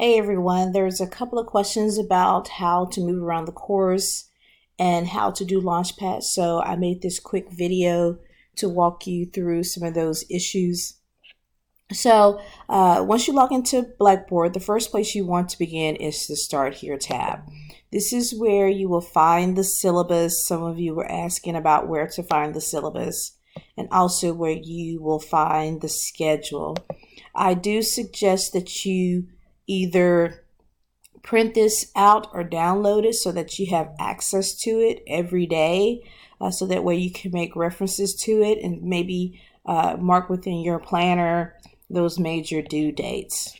Hey everyone, there's a couple of questions about how to move around the course and how to do Launchpad. So I made this quick video to walk you through some of those issues. So once you log into Blackboard, the first place you want to begin is the Start Here tab. This is where you will find the syllabus. Some of you were asking about where to find the syllabus, and also where you will find the schedule. I do suggest that you either print this out or download it so that you have access to it every day, so that way you can make references to it and maybe mark within your planner those major due dates.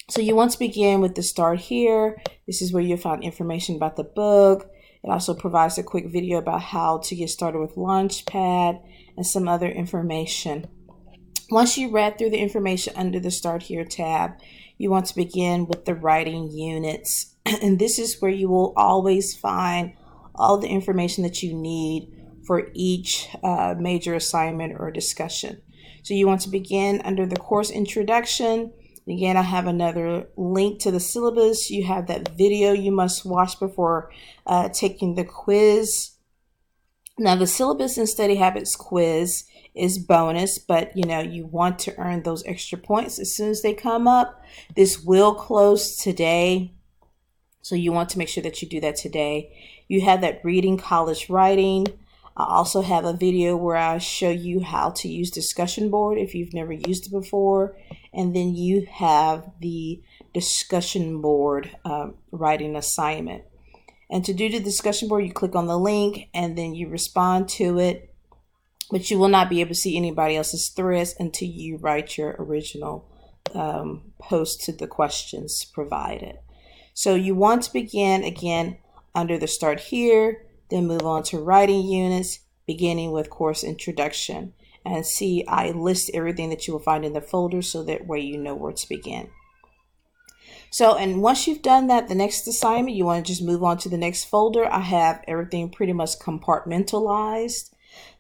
So you want to begin with the Start Here. This is where you'll find information about the book. It also provides a quick video about how to get started with Launchpad and some other information. Once you read through the information under the Start Here tab, you want to begin with the writing units. And this is where you will always find all the information that you need for each major assignment or discussion. So you want to begin under the course introduction. Again, I have another link to the syllabus. You have that video you must watch before taking the quiz. Now, the syllabus and study habits quiz is bonus, but you want to earn those extra points as soon as they come up. This will close today, so you want to make sure that you do that today. You have that reading college writing. I also have a video where I show you how to use discussion board if you've never used it before, and then you have the discussion board writing assignment. And to do the discussion board, you click on the link and then you respond to it, but you will not be able to see anybody else's threads until you write your original post to the questions provided. So you want to begin again under the Start Here, then move on to writing units, beginning with course introduction. And see, I list everything that you will find in the folder so that way you know where to begin. So, and once you've done that, the next assignment, you want to just move on to the next folder. I have everything pretty much compartmentalized.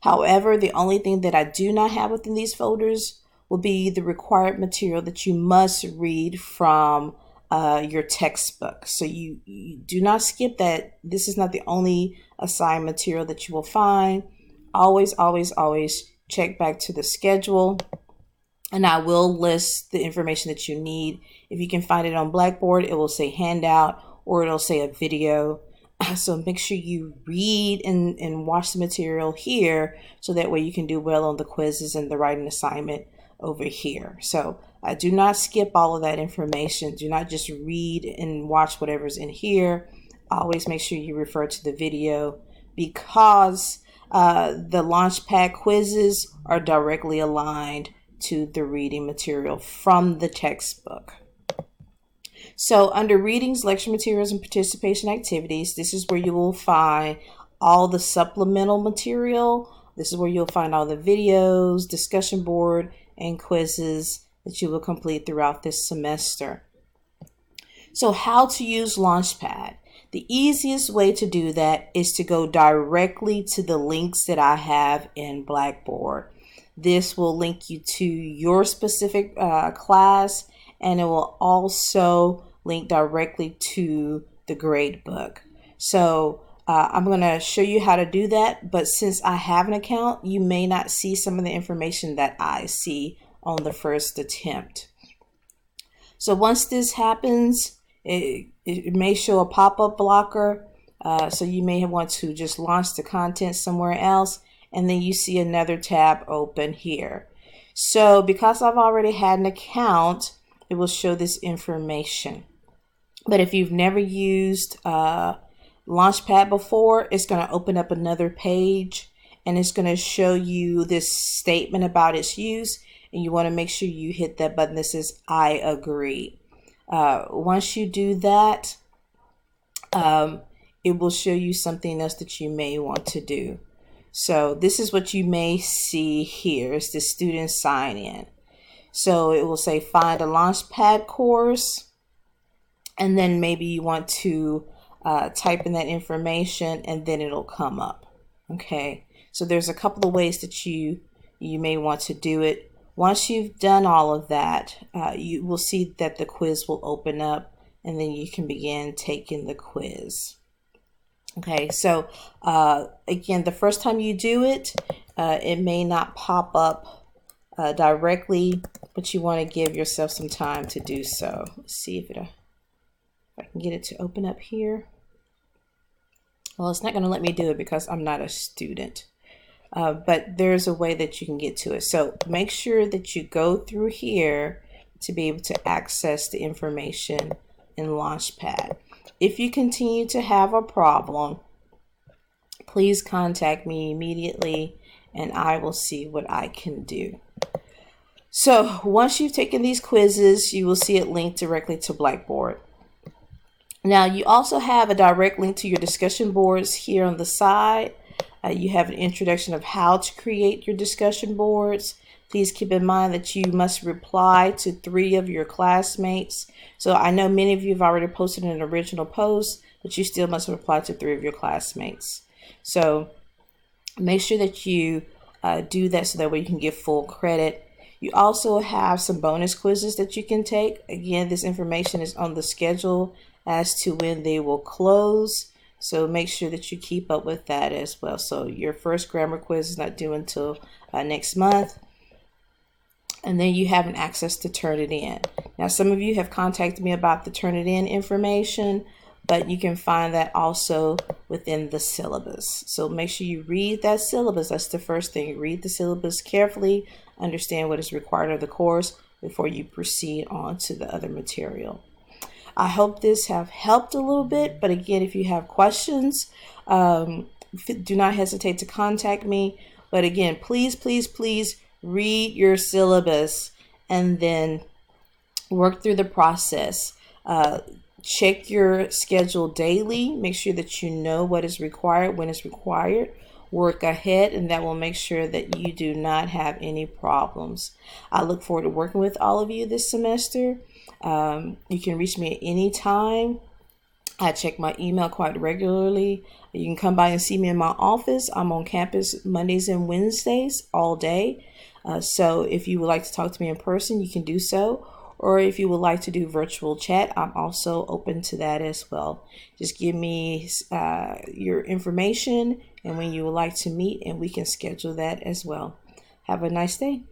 However, the only thing that I do not have within these folders will be the required material that you must read from your textbook. So you do not skip that. This is not the only assigned material that you will find. Always, always, always check back to the schedule, and I will list the information that you need. If you can find it on Blackboard, it will say handout or it'll say a video. So make sure you read and watch the material here so that way you can do well on the quizzes and the writing assignment over here. So I do not skip all of that information. Do not just read and watch whatever's in here. Always make sure you refer to the video, because the Launchpad quizzes are directly aligned to the reading material from the textbook. So under readings, lecture materials, and participation activities, this is where you will find all the supplemental material. This is where you'll find all the videos, discussion board, and quizzes that you will complete throughout this semester. So how to use Launchpad. The easiest way to do that is to go directly to the links that I have in Blackboard. This will link you to your specific class, and it will also link directly to the gradebook. So I'm going to show you how to do that, but since I have an account, you may not see some of the information that I see on the first attempt. So once this happens, it may show a pop-up blocker, so you may want to just launch the content somewhere else, and then you see another tab open here. So because I've already had an account, it will show this information. But if you've never used Launchpad before, it's going to open up another page, and it's going to show you this statement about its use, and you want to make sure you hit that button that says I agree. Once you do that, it will show you something else that you may want to do. So this is what you may see here. It's the student sign in. So it will say find a Launchpad course, and then maybe you want to type in that information, and then it'll come up. Okay, so there's a couple of ways that you may want to do it. Once you've done all of that, you will see that the quiz will open up, and then you can begin taking the quiz. Okay, so again, the first time you do it, it may not pop up directly, but you want to give yourself some time to do so. Let's see if I can get it to open up here. Well, it's not going to let me do it because I'm not a student, but there's a way that you can get to it. So make sure that you go through here to be able to access the information in Launchpad. If you continue to have a problem, please contact me immediately and I will see what I can do. So once you've taken these quizzes, you will see it linked directly to Blackboard. Now you also have a direct link to your discussion boards here on the side. You have an introduction of how to create your discussion boards. Please keep in mind that you must reply to 3 of your classmates. So I know many of you have already posted an original post, but you still must reply to 3 of your classmates. So make sure that you do that so that way you can get full credit. You also have some bonus quizzes that you can take. Again, this information is on the schedule as to when they will close. So make sure that you keep up with that as well. So your first grammar quiz is not due until next month. And then you have an access to Turnitin. Now, some of you have contacted me about the Turnitin information, but you can find that also within the syllabus. So make sure you read that syllabus. That's the first thing. Read the syllabus carefully, understand what is required of the course before you proceed on to the other material. I hope this have helped a little bit, but again, if you have questions, do not hesitate to contact me. But again, please, please, please read your syllabus and then work through the process. Check your schedule daily. Make sure that you know what is required, when it's required. Work ahead, and that will make sure that you do not have any problems. I look forward to working with all of you this semester. You can reach me at any time. I check my email quite regularly. You can come by and see me in my office. I'm on campus Mondays and Wednesdays all day. So if you would like to talk to me in person, you can do so. Or if you would like to do virtual chat, I'm also open to that as well. Just give me your information and when you would like to meet, and we can schedule that as well. Have a nice day.